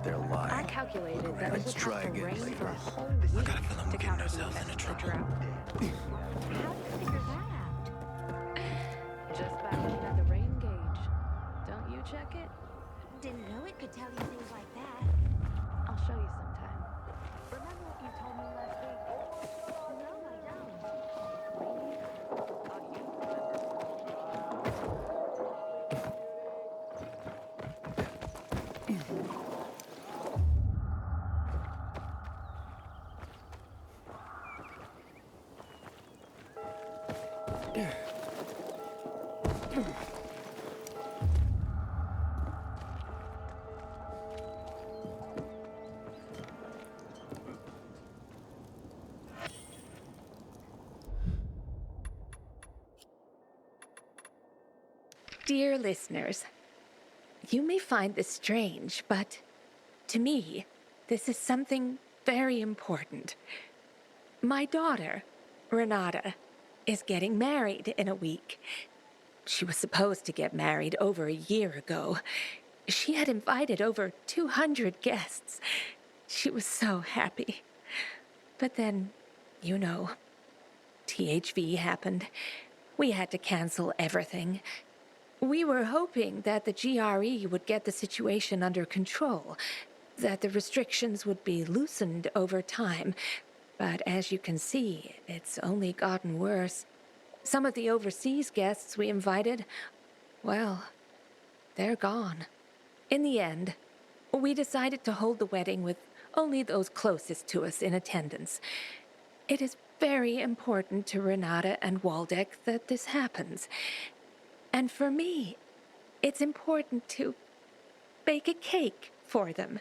their lie. I calculated that it Let's would try have to again rain later. for a whole I week got a feeling we're to getting counter the ourselves effects into of the trouble. drought. How did you figure that out? Just by looking at the rain gauge. Don't you check it? Didn't know it could tell you things like that. I'll show you sometime. Remember what you told me last week? No, I don't. How do you remember? Dear listeners, you may find this strange, but to me, this is something very important. My daughter, Renata, is getting married in a week. She was supposed to get married over a year ago. She had invited over 200 guests. She was so happy. But then, you know, THV happened. We had to cancel everything. We were hoping that the GRE would get the situation under control, that the restrictions would be loosened over time. But as you can see, it's only gotten worse. Some of the overseas guests we invited, well, they're gone. In the end, we decided to hold the wedding with only those closest to us in attendance. It is very important to Renata and Waldeck that this happens. And for me, it's important to bake a cake for them.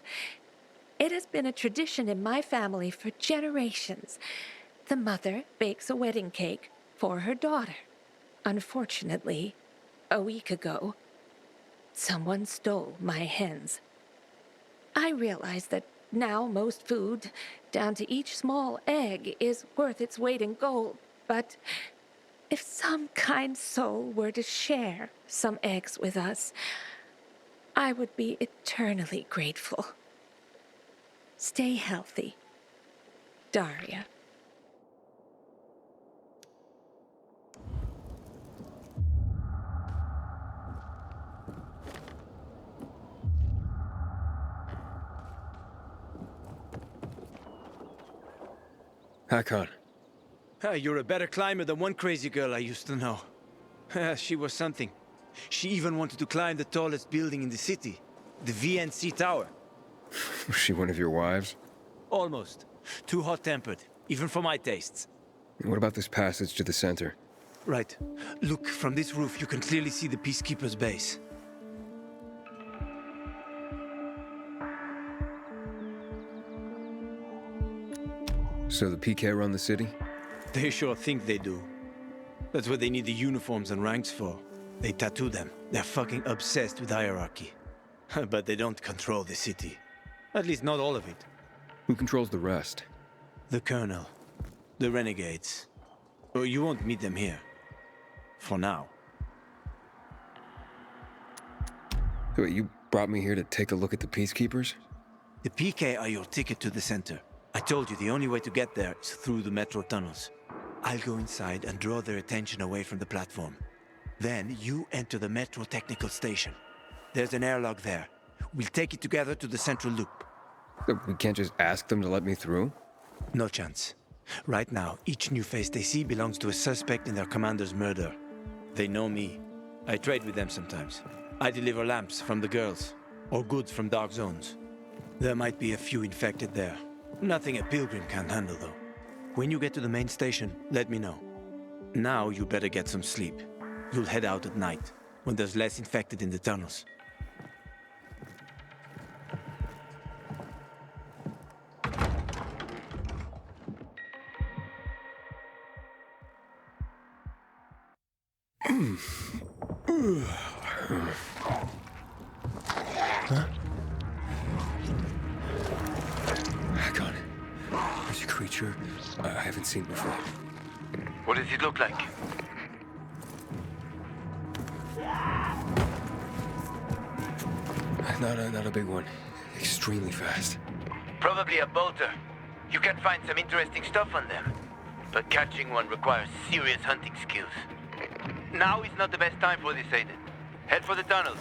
It has been a tradition in my family for generations. The mother bakes a wedding cake for her daughter. Unfortunately, a week ago, someone stole my hens. I realize that now most food, down to each small egg, is worth its weight in gold, but if some kind soul were to share some eggs with us, I would be eternally grateful. Stay healthy, Daria. Hakon. You're a better climber than one crazy girl I used to know. She was something. She even wanted to climb the tallest building in the city, the VNC Tower. Was she one of your wives? Almost. Too hot-tempered, even for my tastes. What about this passage to the center? Right. Look, from this roof you can clearly see the Peacekeeper's base. So the PK run the city? They sure think they do. That's what they need the uniforms and ranks for. They tattoo them. They're fucking obsessed with hierarchy. But they don't control the city. At least not all of it. Who controls the rest? The Colonel. The Renegades. Oh, you won't meet them here. For now. Wait, you brought me here to take a look at the Peacekeepers? The PK are your ticket to the center. I told you the only way to get there is through the metro tunnels. I'll go inside and draw their attention away from the platform. Then you enter the metro technical station. There's an airlock there. We'll take it together to the central loop. We can't just ask them to let me through? No chance. Right now, each new face they see belongs to a suspect in their commander's murder. They know me. I trade with them sometimes. I deliver lamps from the girls, or goods from dark zones. There might be a few infected there. Nothing a pilgrim can't handle, though. When you get to the main station, let me know. Now you better get some sleep. You'll head out at night, when there's less infected in the tunnels. Hakon. There's a creature I haven't seen before. What does it look like? Not a big one. extremely fast. Probably a bolter. You can find some interesting stuff on them. But catching one requires serious hunting skills. Now is not the best time for this, Aiden. Head for the tunnels.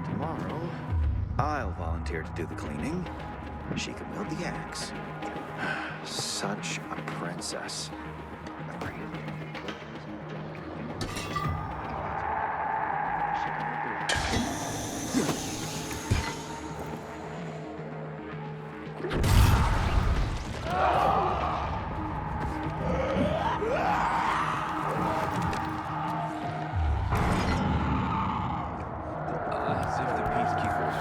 Tomorrow, I'll volunteer to do the cleaning. She can wield the axe. Such a princess. As if the peacekeepers.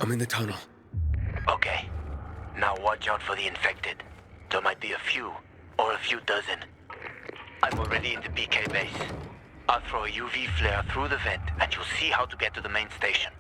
I'm in the tunnel. Okay. Now watch out for the infected. There might be a few, or a few dozen. I'm already in the PK base. I'll throw a UV flare through the vent, and you'll see how to get to the main station.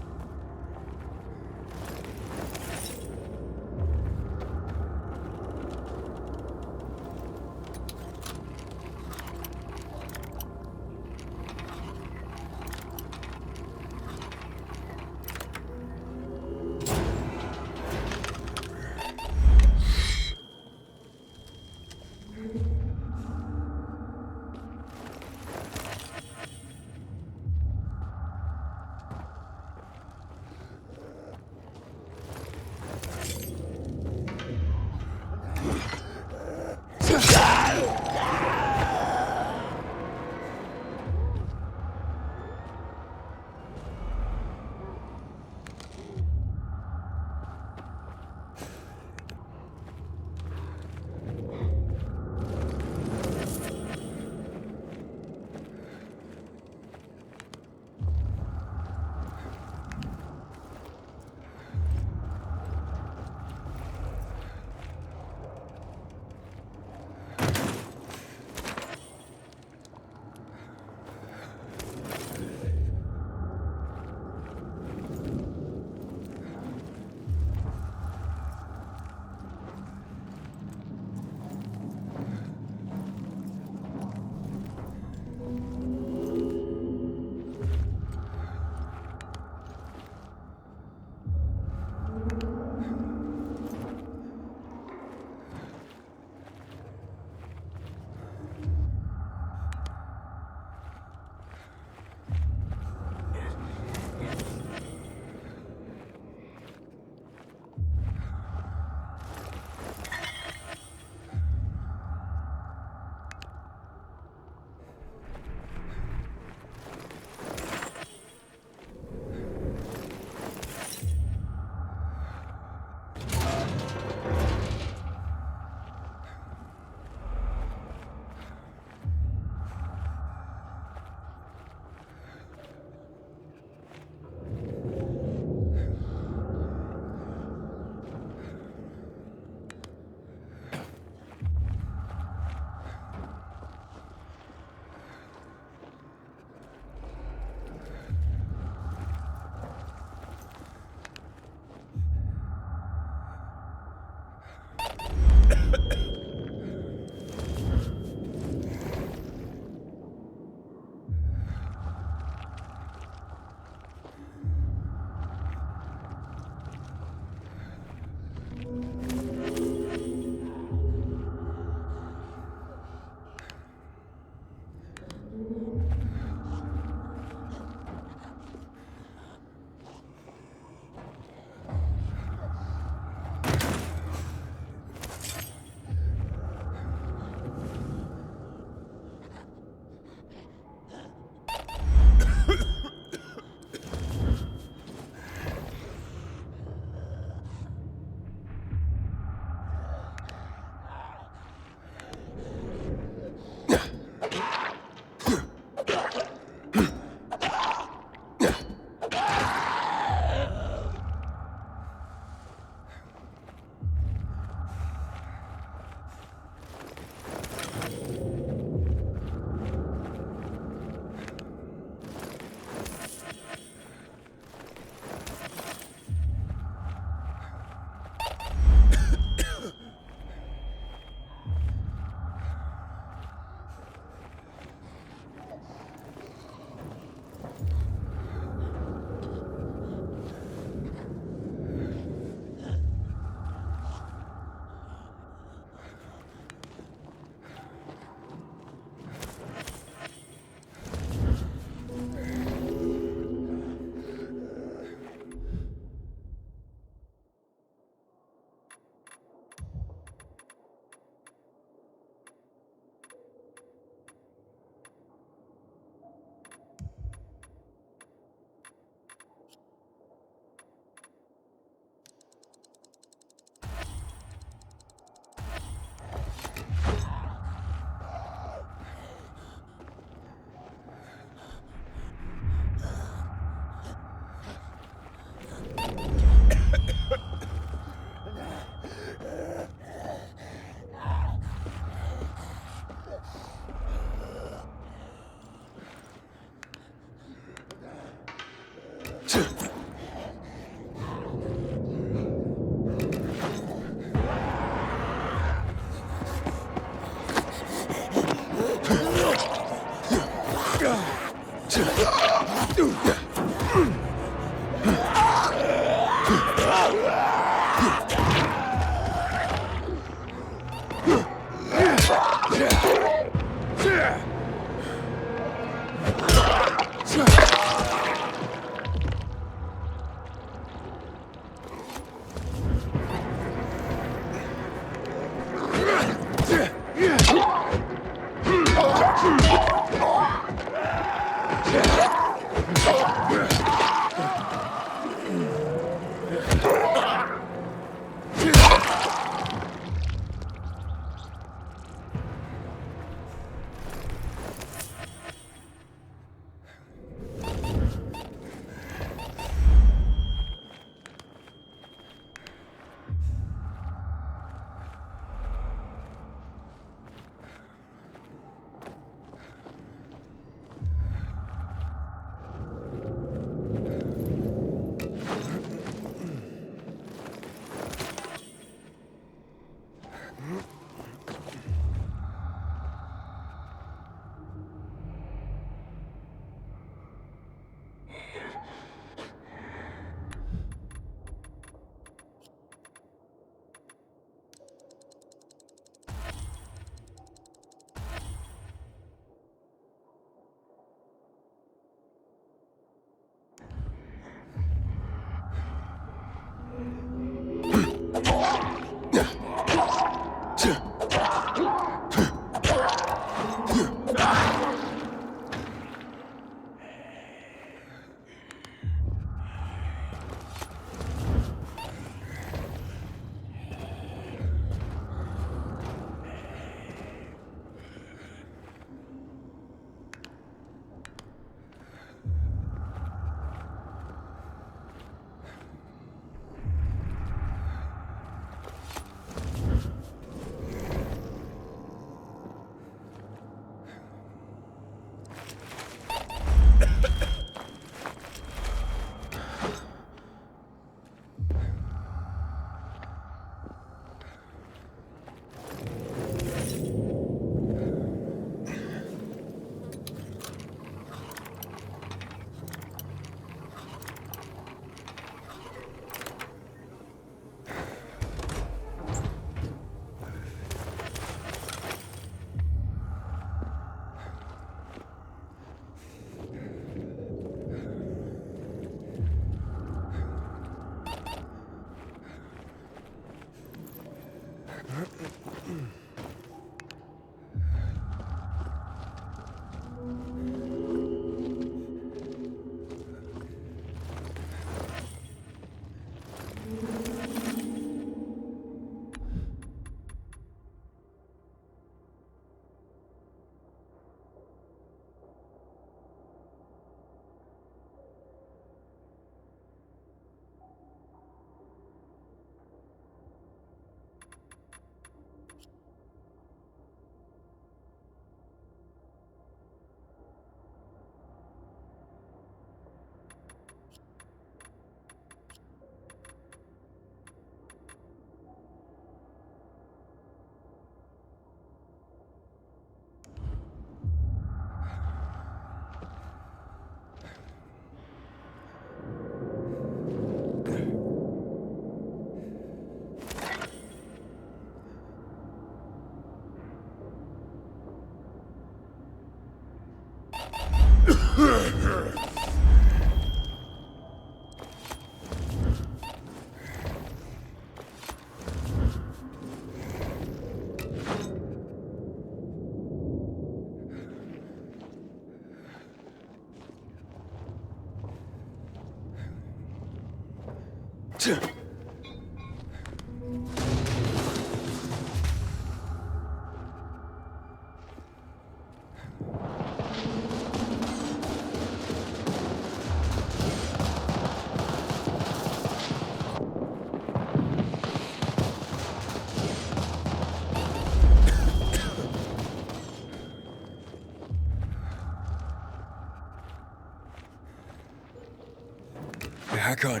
Hakon,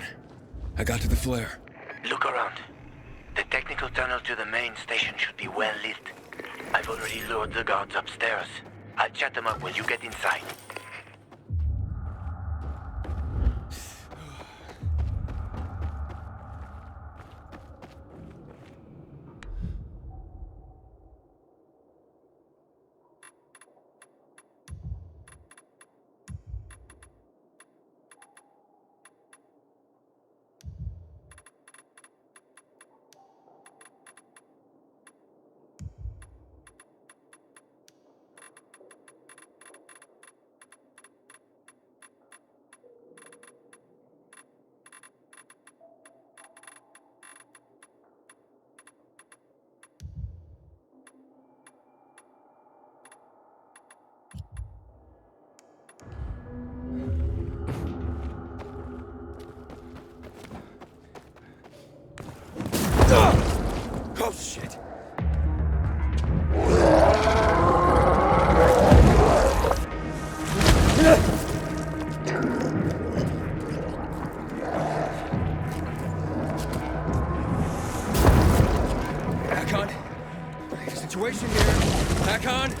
I got to the flare. Look around. The technical tunnel to the main station should be well lit. I've already lured the guards upstairs. I'll chat them up when you get inside. Oh, shit! Hakon! Situation here! Hakon!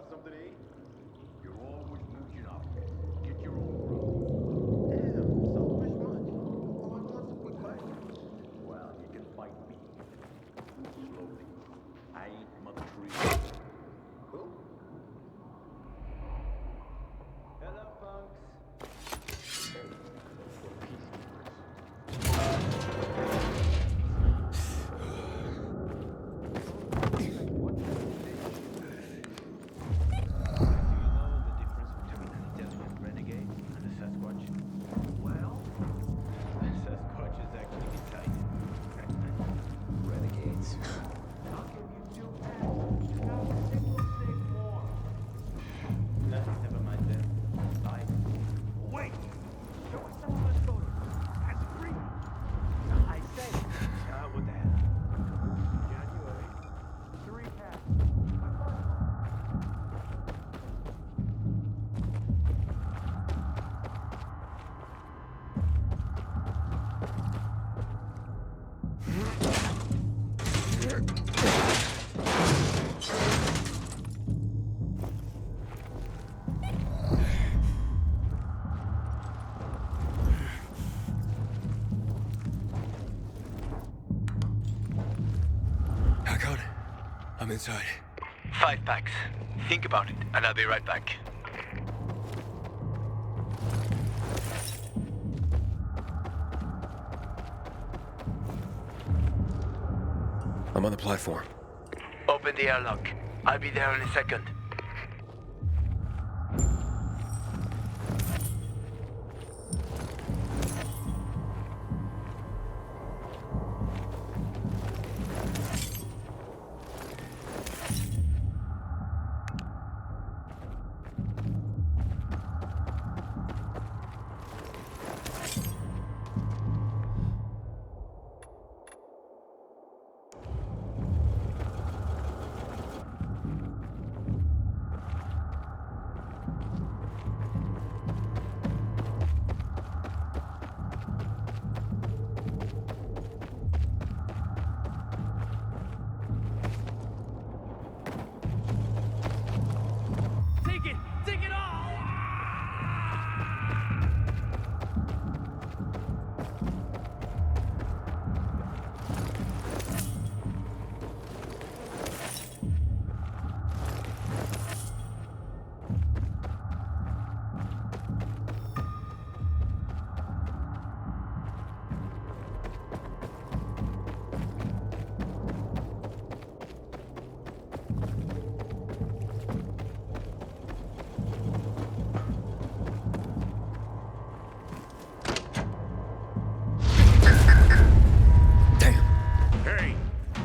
Something to eat? You're always mooching up. Get your own grub. Damn, selfish much. Oh, I want some quick bite. Well, you can fight me. Slowly. I ain't Mother Teresa. Who? Hello, punks. Hey, we're peacekeepers. I'm inside. 5 packs. Think about it, and I'll be right back. I'm on the platform. Open the airlock. I'll be there in a second.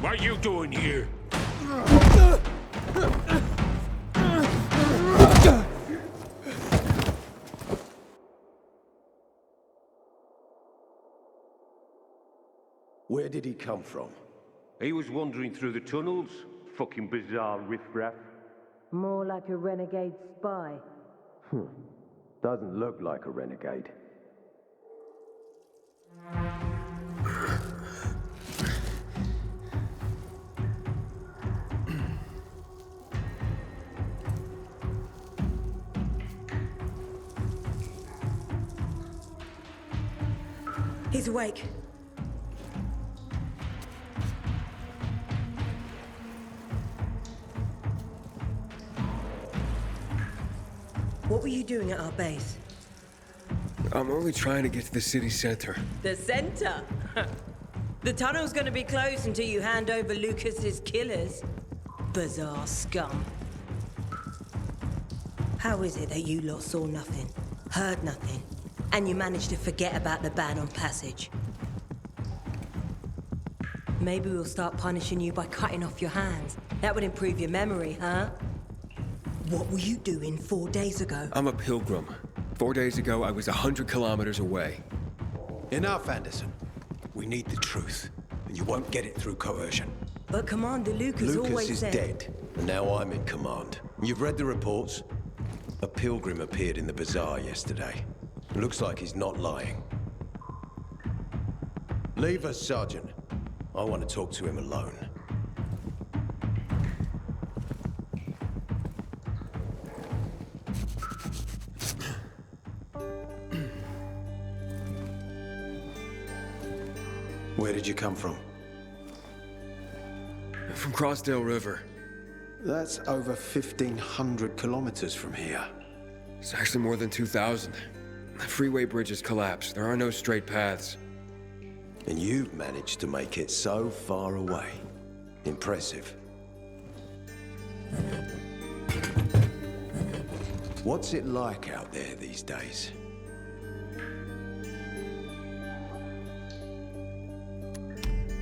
What are you doing here? Where did he come from? He was wandering through the tunnels. Fucking bizarre riffraff. More like a renegade spy. Doesn't look like a renegade. He's awake. What were you doing at our base? I'm only trying to get to the city center. The center? The tunnel's gonna be closed until you hand over Lucas's killers. Bizarre scum. How is it that you lot saw nothing, heard nothing, and you managed to forget about the ban on passage? Maybe we'll start punishing you by cutting off your hands. That would improve your memory, huh? What were you doing 4 days ago? I'm a pilgrim. 4 days ago, I was 100 kilometers away. Enough, Anderson. We need the truth, and you won't get it through coercion. But Commander Lucas always Lucas is said... dead, and now I'm in command. You've read the reports? A pilgrim appeared in the bazaar yesterday. Looks like he's not lying. Leave us, Sergeant. I want to talk to him alone. Where did you come from? From Crossdale River. That's over 1,500 kilometers from here. It's actually more than 2,000. The freeway bridges collapsed. There are no straight paths. And you've managed to make it so far away. Impressive. What's it like out there these days?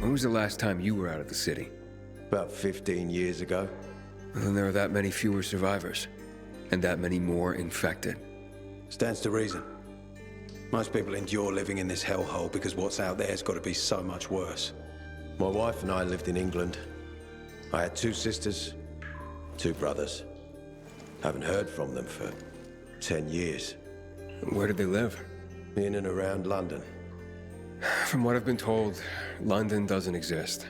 When was the last time you were out of the city? About 15 years ago. Well, then there are that many fewer survivors. And that many more infected. Stands to reason. Most people endure living in this hellhole because what's out there's got to be so much worse. My wife and I lived in England. I had 2 sisters, 2 brothers. Haven't heard from them for 10 years. Where did they live? In and around London. From what I've been told, London doesn't exist.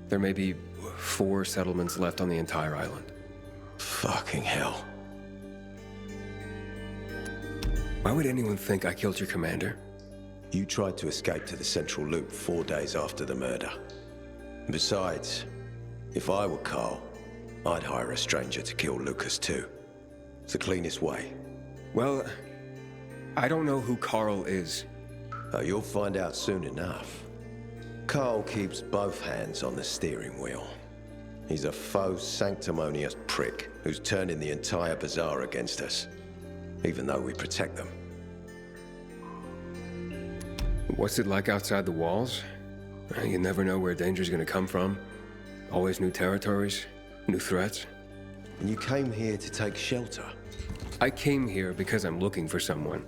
There may be 4 settlements left on the entire island. Fucking hell. Why would anyone think I killed your commander? You tried to escape to the Central Loop 4 days after the murder. Besides, if I were Carl, I'd hire a stranger to kill Lucas too. It's the cleanest way. Well, I don't know who Carl is. You'll find out soon enough. Carl keeps both hands on the steering wheel. He's a faux sanctimonious prick who's turning the entire bazaar against us, even though we protect them. What's it like outside the walls? You never know where danger's gonna come from. Always new territories, new threats. And you came here to take shelter? I came here because I'm looking for someone.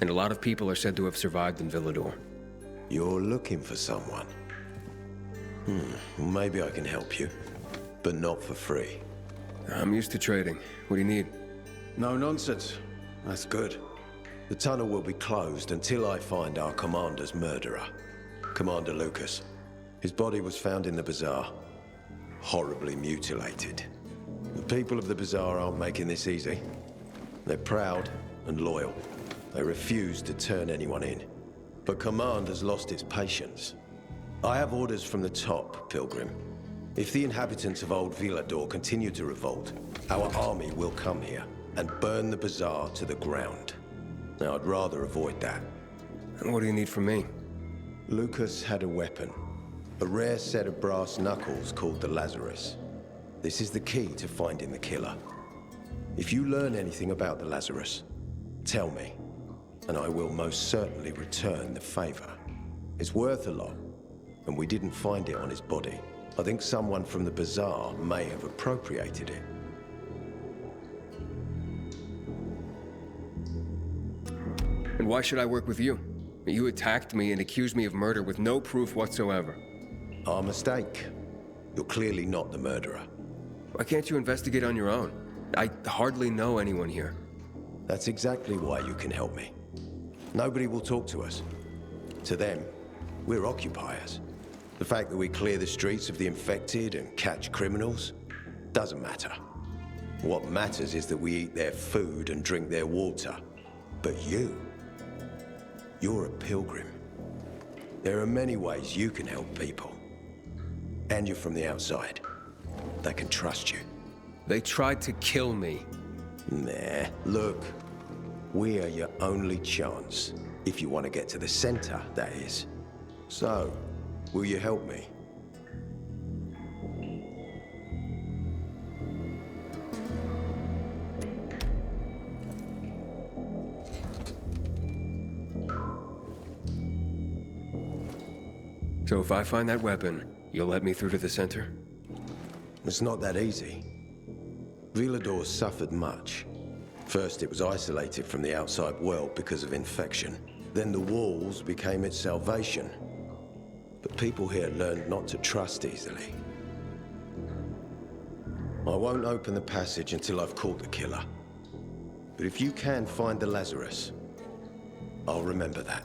And a lot of people are said to have survived in Villador. You're looking for someone? Well, maybe I can help you, but not for free. I'm used to trading. What do you need? No nonsense. That's good. The tunnel will be closed until I find our commander's murderer, Commander Lucas. His body was found in the bazaar, horribly mutilated. The people of the bazaar aren't making this easy. They're proud and loyal. They refuse to turn anyone in. But Command has lost its patience. I have orders from the top, Pilgrim. If the inhabitants of Old Villador continue to revolt, our army will come here and burn the bazaar to the ground. Now, I'd rather avoid that. And what do you need from me? Lucas had a weapon. A rare set of brass knuckles called the Lazarus. This is the key to finding the killer. If you learn anything about the Lazarus, tell me, and I will most certainly return the favor. It's worth a lot, and we didn't find it on his body. I think someone from the bazaar may have appropriated it. And why should I work with you? You attacked me and accused me of murder with no proof whatsoever. Our mistake. You're clearly not the murderer. Why can't you investigate on your own? I hardly know anyone here. That's exactly why you can help me. Nobody will talk to us. To them, we're occupiers. The fact that we clear the streets of the infected and catch criminals doesn't matter. What matters is that we eat their food and drink their water. But you're a pilgrim. There are many ways you can help people. And you're from the outside. They can trust you. They tried to kill me. Nah, look. We are your only chance. If you want to get to the center, that is. So, will you help me? So if I find that weapon, you'll let me through to the center? It's not that easy. Villador suffered much. First, it was isolated from the outside world because of infection. Then the walls became its salvation. But people here learned not to trust easily. I won't open the passage until I've caught the killer. But if you can find the Lazarus, I'll remember that.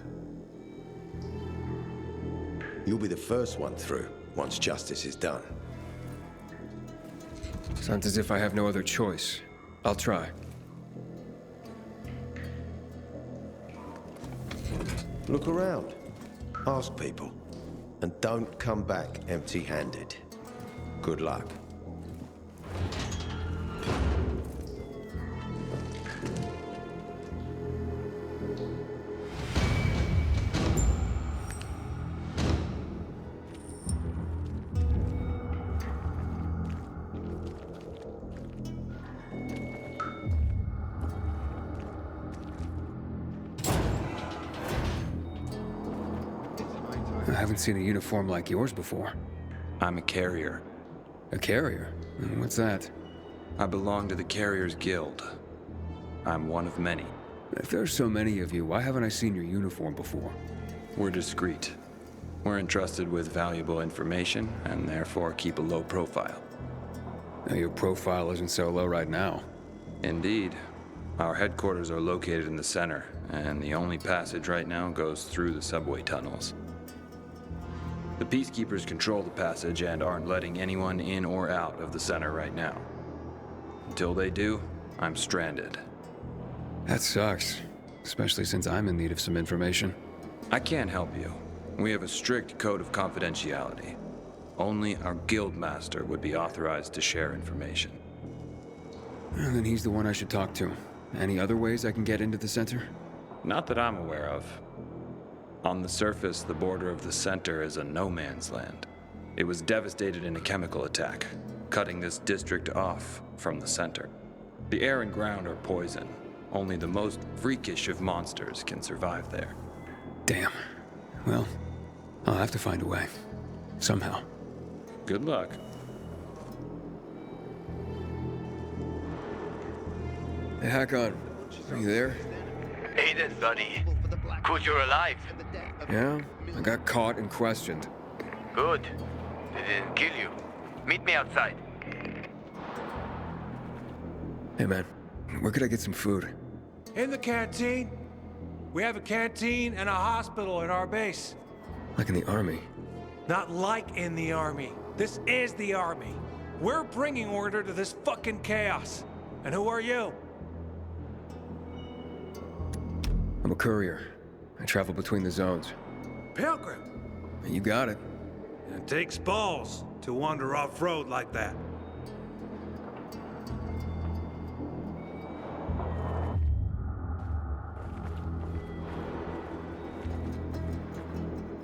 You'll be the first one through, once justice is done. Sounds as if I have no other choice. I'll try. Look around. Ask people. And don't come back empty-handed. Good luck. I haven't seen a uniform like yours before. I'm a carrier. A carrier? What's that? I belong to the Carriers Guild. I'm one of many. If there's so many of you, why haven't I seen your uniform before? We're discreet. We're entrusted with valuable information, and therefore keep a low profile. Now, your profile isn't so low right now. Indeed. Our headquarters are located in the center, and the only passage right now goes through the subway tunnels. The Peacekeepers control the passage and aren't letting anyone in or out of the center right now. Until they do, I'm stranded. That sucks, especially since I'm in need of some information. I can't help you. We have a strict code of confidentiality. Only our guild master would be authorized to share information. Well, then he's the one I should talk to. Any other ways I can get into the center? Not that I'm aware of. On the surface, the border of the center is a no man's land. It was devastated in a chemical attack, cutting this district off from the center. The air and ground are poison. Only the most freakish of monsters can survive there. Damn. Well, I'll have to find a way. Somehow. Good luck. Hey, Hakon. Are you there? Aiden, buddy. Good you're alive. Yeah? I got caught and questioned. Good. They didn't kill you. Meet me outside. Hey, man. Where could I get some food? In the canteen. We have a canteen and a hospital at our base. Like in the army? Not like in the army. This is the army. We're bringing order to this fucking chaos. And who are you? I'm a courier. I travel between the zones. Pilgrim. You got it. It takes balls to wander off-road like that.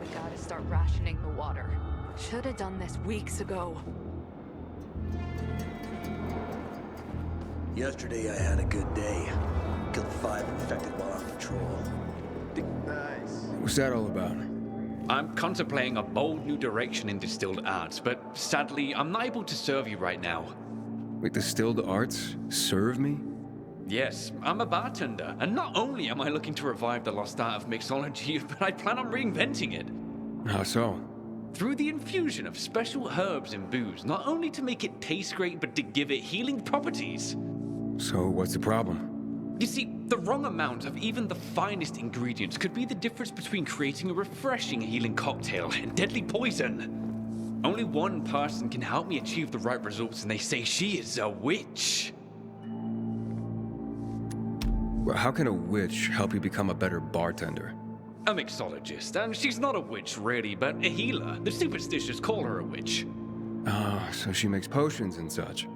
We gotta start rationing the water. Should have done this weeks ago. Yesterday I had a good day. Killed 5 infected while on patrol. Nice. What's that all about? I'm contemplating a bold new direction in distilled arts, but sadly, I'm not able to serve you right now. Wait, distilled arts? Serve me? Yes, I'm a bartender, and not only am I looking to revive the lost art of mixology, but I plan on reinventing it. How so? Through the infusion of special herbs and booze, not only to make it taste great, but to give it healing properties. So what's the problem? You see, the wrong amount of even the finest ingredients could be the difference between creating a refreshing healing cocktail and deadly poison. Only one person can help me achieve the right results, and they say she is a witch. Well, how can a witch help you become a better bartender? A mixologist, and she's not a witch really, but a healer. The superstitious call her a witch. Ah, so she makes potions and such.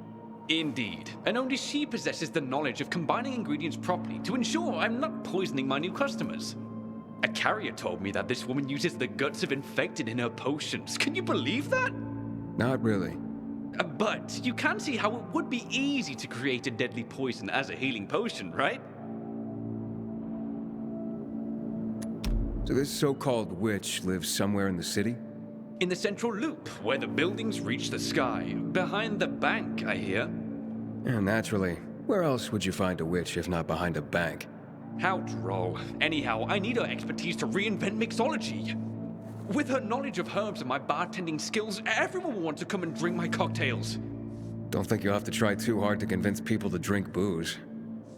Indeed, and only she possesses the knowledge of combining ingredients properly to ensure I'm not poisoning my new customers. A carrier told me that this woman uses the guts of infected in her potions. Can you believe that? Not really. But you can see how it would be easy to create a deadly poison as a healing potion, right? So this so-called witch lives somewhere in the city? In the central loop, where the buildings reach the sky. Behind the bank, I hear. Yeah, naturally. Where else would you find a witch if not behind a bank? How droll. Anyhow, I need her expertise to reinvent mixology. With her knowledge of herbs and my bartending skills, everyone will want to come and drink my cocktails. Don't think you'll have to try too hard to convince people to drink booze.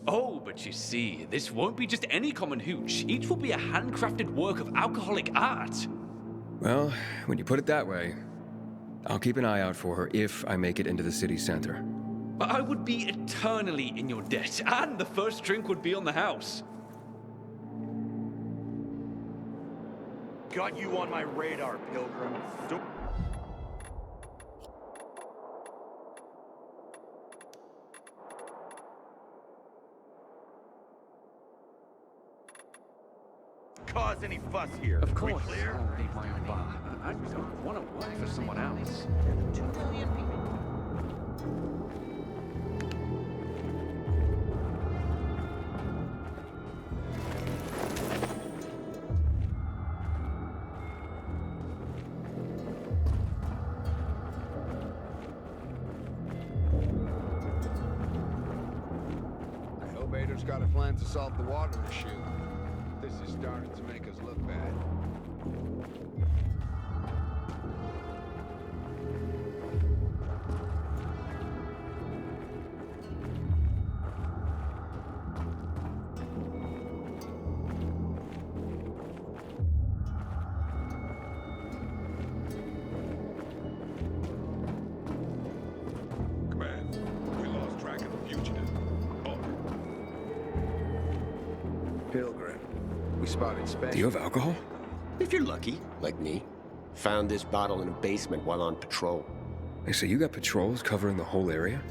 Oh, but you see, this won't be just any common hooch. Each will be a handcrafted work of alcoholic art. Well, when you put it that way, I'll keep an eye out for her if I make it into the city center. I would be eternally in your debt, and the first drink would be on the house. Got you on my radar, Pilgrim. Cause any fuss here. Of course, We clear? I'll leave my own bar. I don't want to work for someone else. 2 million people. Elevator's got a plan to solve the water issue. This is starting to make us look bad. Command, we lost track of the fugitive. Over. Pilgrim. We spotted special. Do you have alcohol? If you're lucky, like me. Found this bottle in a basement while on patrol. Hey, so you got patrols covering the whole area?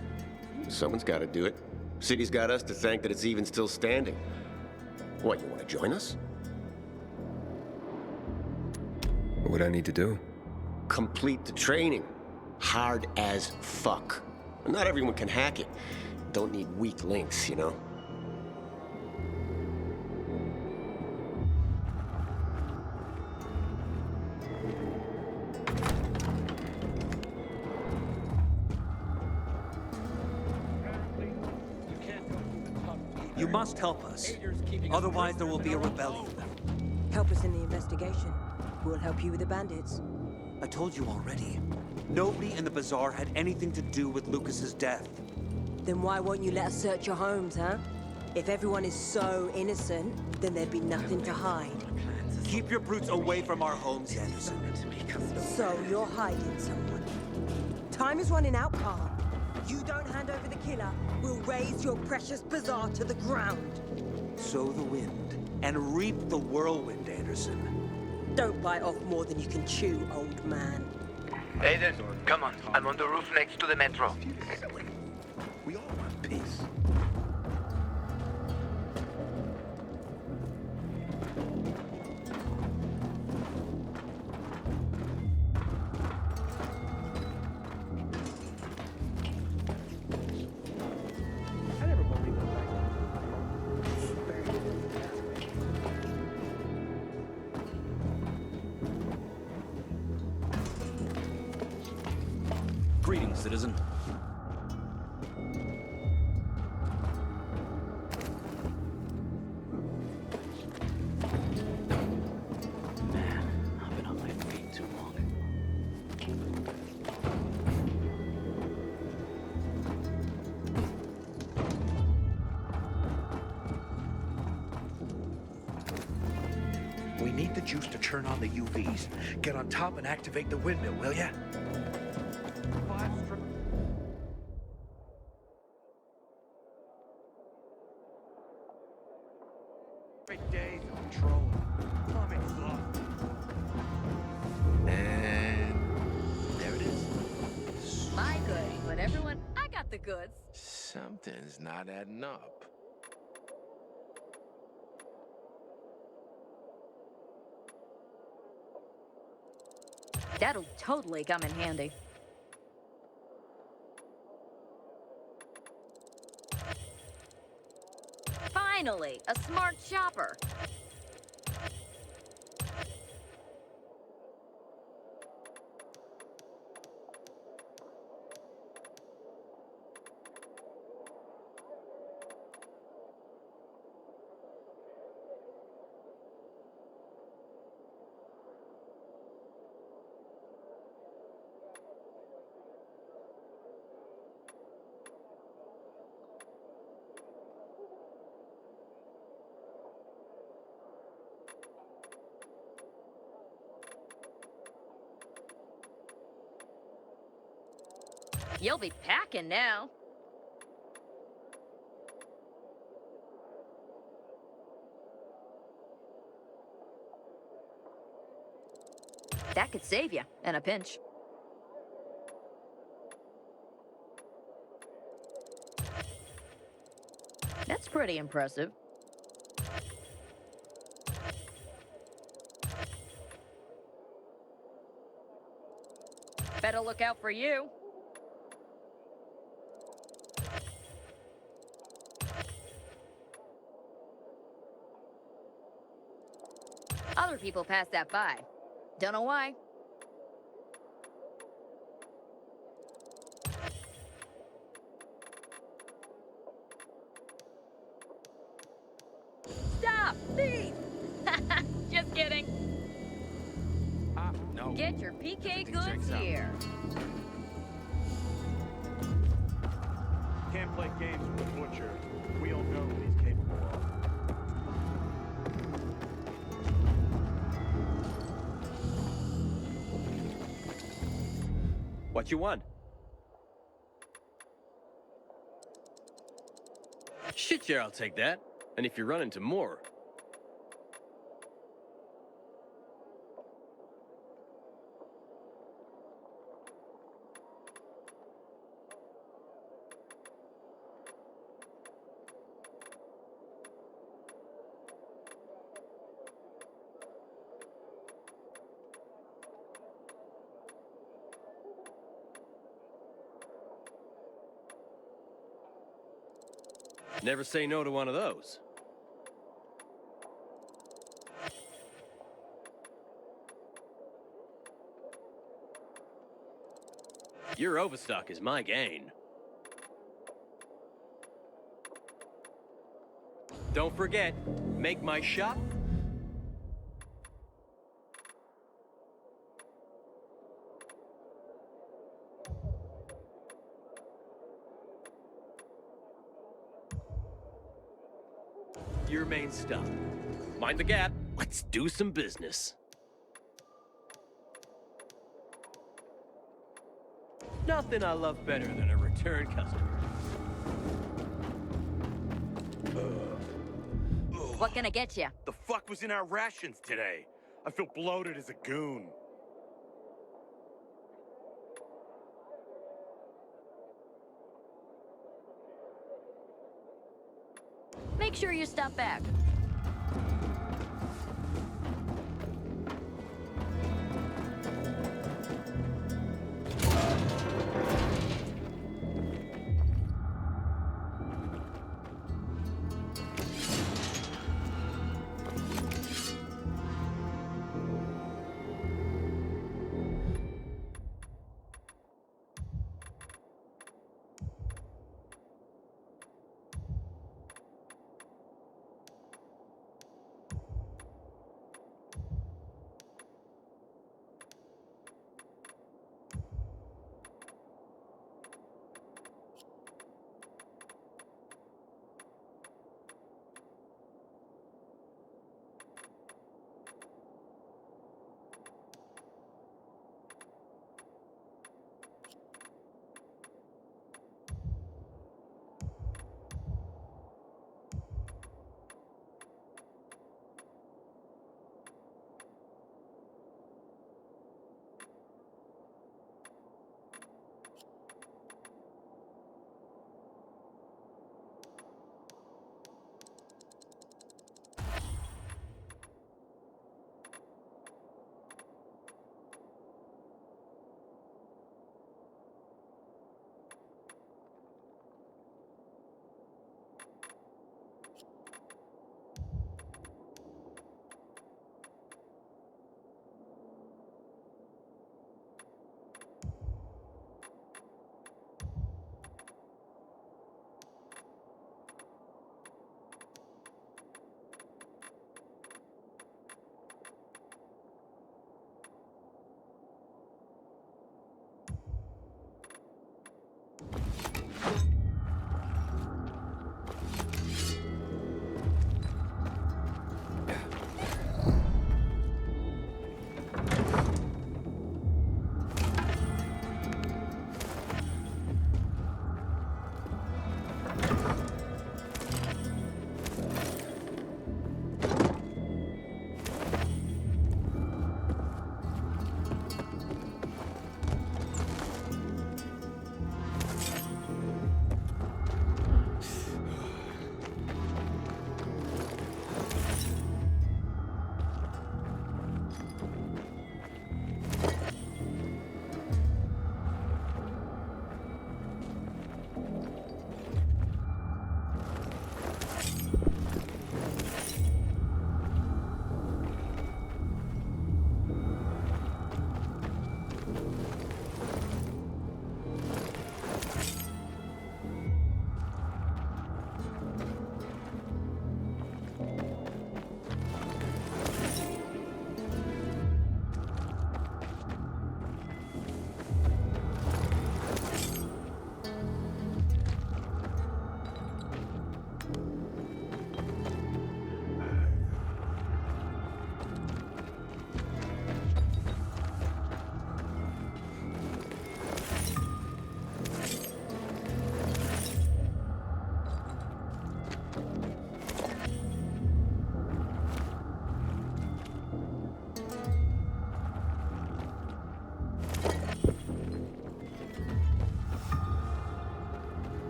Someone's got to do it. City's got us to thank that it's even still standing. What, you want to join us? would I need to do? Complete the training. Hard as fuck. Not everyone can hack it. Don't need weak links, you know? You must help us. Otherwise, there will be a rebellion. Help us in the investigation. We'll help you with the bandits. I told you already. Nobody in the bazaar had anything to do with Lucas's death. Then why won't you let us search your homes, huh? If everyone is so innocent, then there'd be nothing to hide. Keep your brutes away from our homes, Anderson. So you're hiding someone. Time is running out, Carl. You don't hand over the killer, we'll raise your precious bazaar to the ground. Sow the wind and reap the whirlwind, Anderson. Don't bite off more than you can chew, old man. Aiden, come on. I'm on the roof next to the metro. We all want peace. Greetings, citizen. Man, I've been on my feet too long. We need the juice to turn on the UVs. Get on top and activate the windmill, will ya? Days of patrol. I'm exhausted. And there it is. My goodie, but everyone, I got the goods. Something's not adding up. That'll totally come in handy. Finally, a smart shopper. You'll be packing now. That could save you in a pinch. That's pretty impressive. Better look out for you. Other people pass that by. Don't know why. Stop! Thief! Just kidding. No. Get your PK goods here. Can't play games with the butcher. We all know what he's capable of. What you want? Shit, yeah, I'll take that. And if you run into more... Never say no to one of those. Your overstock is my gain. Don't forget, make my shop your main stop. Mind the gap. Let's do some business. Nothing I love better than a return customer. What can I get you? The fuck was in our rations today? I feel bloated as a goon. Make sure you stop back.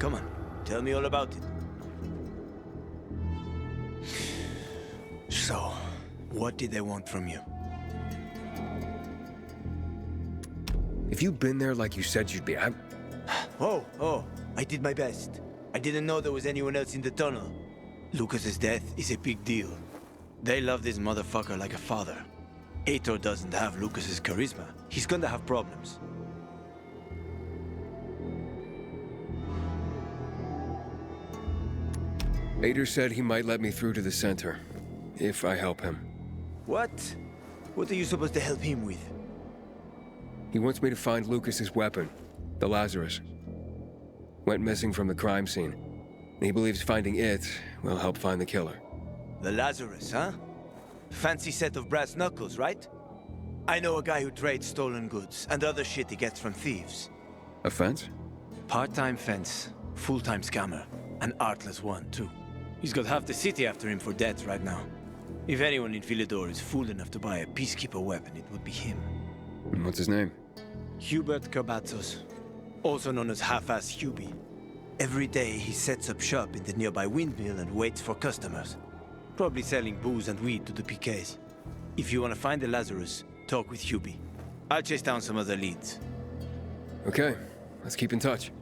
Come on, tell me all about it. So, what did they want from you? If you'd been there like you said you'd be, Oh, I did my best. I didn't know there was anyone else in the tunnel. Lucas's death is a big deal. They love this motherfucker like a father. Aitor doesn't have Lucas's charisma. He's gonna have problems. Aitor said he might let me through to the center, if I help him. What? What are you supposed to help him with? He wants me to find Lucas's weapon, the Lazarus. Went missing from the crime scene. He believes finding it will help find the killer. The Lazarus, huh? Fancy set of brass knuckles, right? I know a guy who trades stolen goods and other shit he gets from thieves. A fence? Part-time fence, full-time scammer. An artless one, too. He's got half the city after him for debt right now. If anyone in Philidor is fool enough to buy a peacekeeper weapon, it would be him. And what's his name? Hubert Kerbatzos, also known as Half-Ass Hubie. Every day he sets up shop in the nearby windmill and waits for customers. Probably selling booze and weed to the PKs. If you want to find the Lazarus, talk with Hubie. I'll chase down some other leads. Okay, let's keep in touch.